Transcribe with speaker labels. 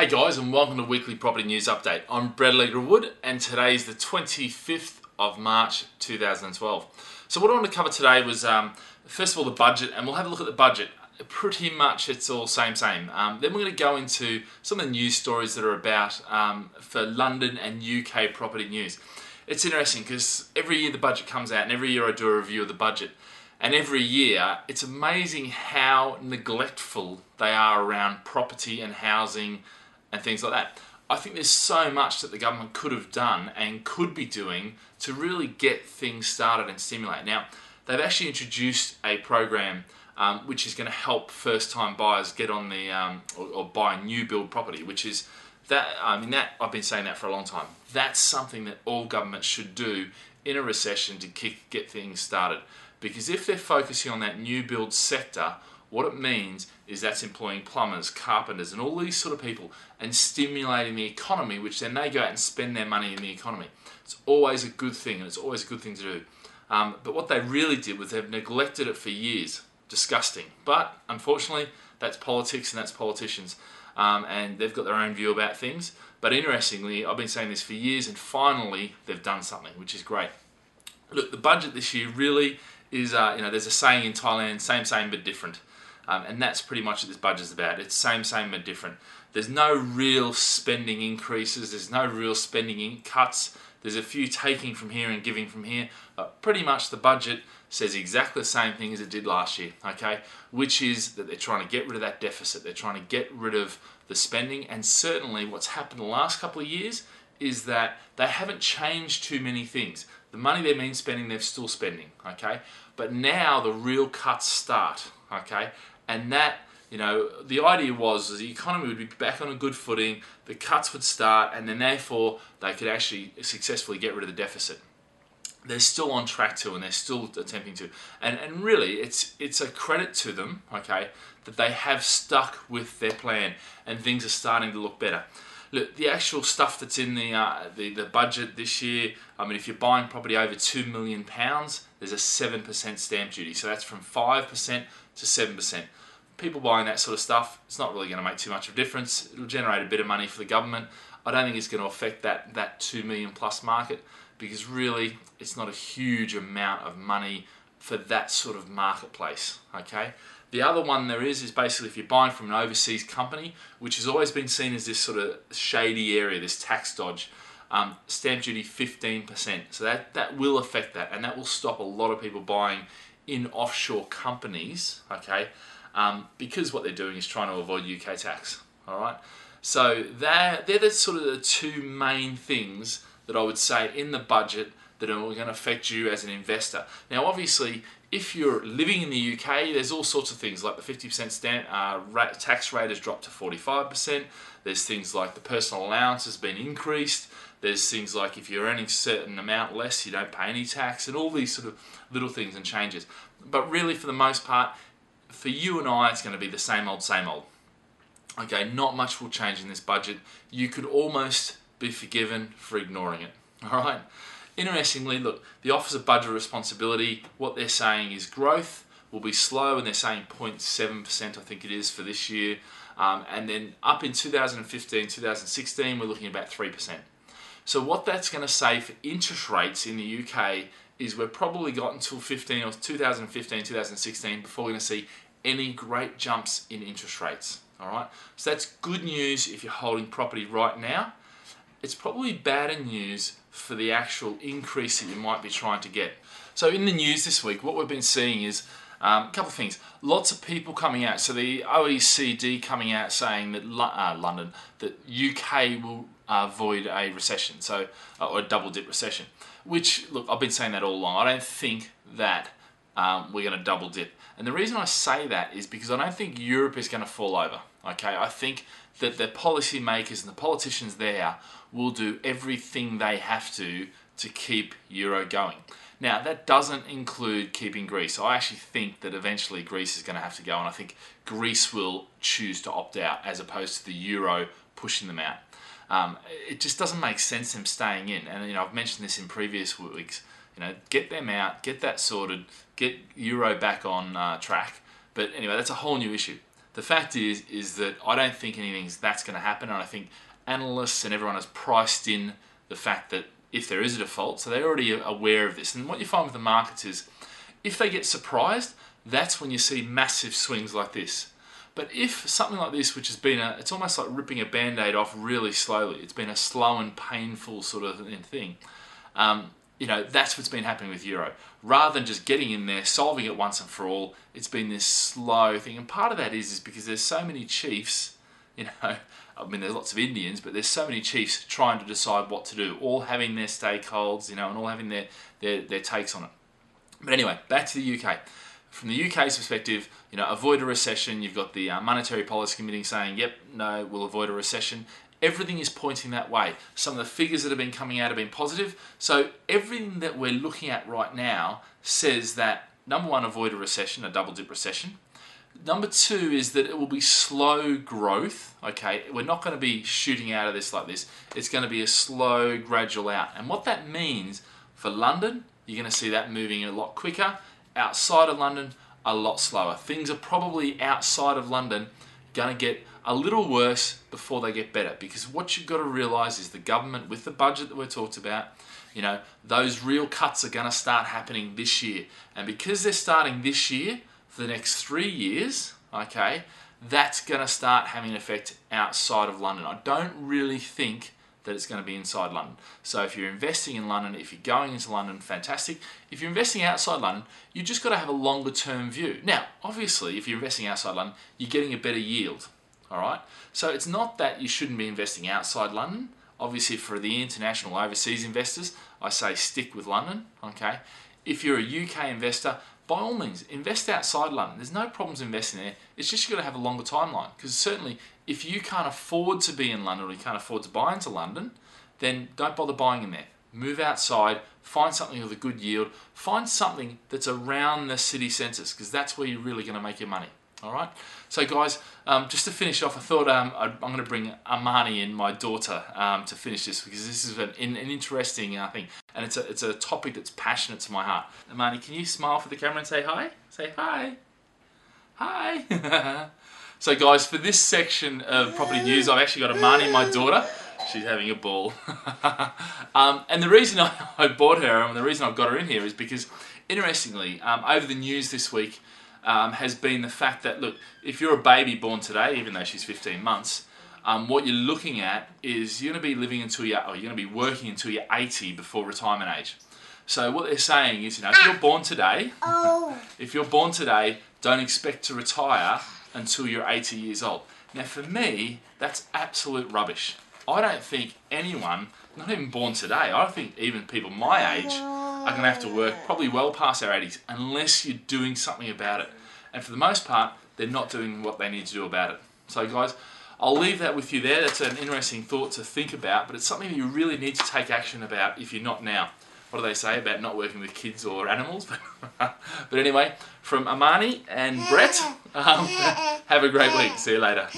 Speaker 1: Hey guys, and welcome to Weekly Property News Update. I'm Brad alegre-wood, and today is the 25th of March 2012. So what I want to cover today was, first of all, the budget, and we'll have a look at the budget. Pretty much it's all same. Then we're going to go into some of the news stories that are about for London and UK property news. It's interesting because every year the budget comes out, and every year I do a review of the budget. And every year, it's amazing how neglectful they are around property and housing and things like that. I think there's so much that the government could have done and could be doing to really get things started and stimulate. Now, they've actually introduced a program which is going to help first-time buyers get on the or buy a new build property, which is that. That I've been saying that for a long time. That's something that all governments should do in a recession to get things started. Because if they're focusing on that new build sector, what it means is that's employing plumbers, carpenters, and all these sort of people and stimulating the economy, which then they go out and spend their money in the economy. It's always a good thing, and it's always a good thing to do. But what they really did was they've neglected it for years. Disgusting. But unfortunately, that's politics and that's politicians. And they've got their own view about things. But interestingly, I've been saying this for years, and finally they've done something, which is great. Look, the budget this year really is, there's a saying in Thailand, same but different. And that's pretty much what this budget is about. It's same but different. There's no real spending increases. There's no real spending cuts. There's a few taking from here and giving from here. But pretty much the budget says exactly the same thing as it did last year, okay? Which is that they're trying to get rid of that deficit. They're trying to get rid of the spending. And certainly what's happened the last couple of years is that they haven't changed too many things. The money they've been spending, they're still spending, okay? But now the real cuts start, okay? And that, the idea was the economy would be back on a good footing, the cuts would start, and then therefore they could actually successfully get rid of the deficit. They're still on track to, and they're still attempting to. And really, it's a credit to them, okay, that they have stuck with their plan, and things are starting to look better. Look, the actual stuff that's in the budget this year, if you're buying property over £2 million, there's a 7% stamp duty. So that's from 5% to 7%. People buying that sort of stuff, it's not really going to make too much of a difference. It'll generate a bit of money for the government. I don't think it's going to affect that 2 million plus market, because really it's not a huge amount of money for that sort of marketplace, okay? The other one there is basically if you're buying from an overseas company, which has always been seen as this sort of shady area, this tax dodge, stamp duty 15%. So that will affect that, and that will stop a lot of people buying in offshore companies, okay? Because what they're doing is trying to avoid UK tax, all right? So they're the sort of the two main things that I would say in the budget that are going to affect you as an investor. Now, obviously, if you're living in the UK, there's all sorts of things like the 50% tax rate has dropped to 45%. There's things like the personal allowance has been increased. There's things like if you're earning a certain amount less, you don't pay any tax, and all these sort of little things and changes. But really, for the most part, for you and I, it's going to be the same old. Okay, not much will change in this budget. You could almost be forgiven for ignoring it, all right? Interestingly, look, the Office of Budget Responsibility, what they're saying is growth will be slow, and they're saying 0.7%, I think it is, for this year. And then up in 2015, 2016, we're looking at about 3%. So what that's going to say for interest rates in the UK is we've probably got until 2015, 2016 before we're going to see any great jumps in interest rates, all right? So that's good news if you're holding property right now. It's probably bad news for the actual increase that you might be trying to get. So in the news this week, what we've been seeing is a couple of things. Lots of people coming out. So the OECD coming out saying that that UK will avoid a recession, or a double dip recession. Which, look, I've been saying that all along. I don't think that we're going to double dip. And the reason I say that is because I don't think Europe is going to fall over. Okay, I think that the policymakers and the politicians there will do everything they have to keep Euro going. Now, that doesn't include keeping Greece. I actually think that eventually Greece is going to have to go, and I think Greece will choose to opt out as opposed to the Euro pushing them out. It just doesn't make sense them staying in. And I've mentioned this in previous weeks. Get them out, get that sorted, get Euro back on track. But anyway, that's a whole new issue. the fact is that I don't think that's going to happen, and I think analysts and everyone has priced in the fact that if there is a default, so they're already aware of this. And what you find with the markets is, if they get surprised, that's when you see massive swings like this. But if something like this, which has been it's almost like ripping a band-aid off really slowly, it's been a slow and painful sort of thing, that's what's been happening with Euro. Rather than just getting in there, solving it once and for all, it's been this slow thing. And part of that is because there's so many chiefs, there's lots of Indians, but there's so many chiefs trying to decide what to do, all having their stakeholders, and all having their takes on it. But anyway, back to the UK. From the UK's perspective, avoid a recession. You've got the Monetary Policy Committee saying, yep, no, we'll avoid a recession. Everything is pointing that way. Some of the figures that have been coming out have been positive. So everything that we're looking at right now says that, number one, avoid a recession, a double-dip recession. Number two is that it will be slow growth, okay? We're not going to be shooting out of this like this. It's going to be a slow, gradual out. And what that means for London, you're going to see that moving a lot quicker. Outside of London, a lot slower. Things are probably outside of London going to get a little worse before they get better, because what you've got to realise is the government, with the budget that we talked about, those real cuts are going to start happening this year. And because they're starting this year, for the next 3 years, okay, that's going to start having an effect outside of London. I don't really think that it's going to be inside London. So if you're investing in London, if you're going into London, fantastic. If you're investing outside London, you just got to have a longer term view. Now, obviously, if you're investing outside London, you're getting a better yield, all right? So it's not that you shouldn't be investing outside London. Obviously, for the international overseas investors, I say stick with London, okay? If you're a UK investor, by all means, invest outside London. There's no problems investing there. It's just you've got to have a longer timeline. Because certainly, if you can't afford to be in London, or you can't afford to buy into London, then don't bother buying in there. Move outside, find something with a good yield, find something that's around the city centres, because that's where you're really going to make your money. All right. So guys, just to finish off, I thought I'm going to bring Amani in, my daughter, to finish this, because this is an interesting thing, and it's a topic that's passionate to my heart. Amani, can you smile for the camera and say hi? Say hi. Hi. So guys, for this section of property news, I've actually got Amani, my daughter. She's having a ball. And the reason I bought her, and the reason I've got her in here, is because, interestingly, over the news this week, has been the fact that, look, if you're a baby born today, even though she's 15 months, what you're looking at is you're going to be living until you're going to be working until you're 80 before retirement age. So what they're saying is, if you're born today, don't expect to retire until you're 80 years old. Now, for me, that's absolute rubbish. I don't think anyone, not even born today, I don't think even people my age are going to have to work probably well past their 80s unless you're doing something about it. And for the most part, they're not doing what they need to do about it. So guys, I'll leave that with you there. That's an interesting thought to think about, but it's something that you really need to take action about if you're not now. What do they say about not working with kids or animals? But anyway, from Amani and Brett, have a great week. See you later.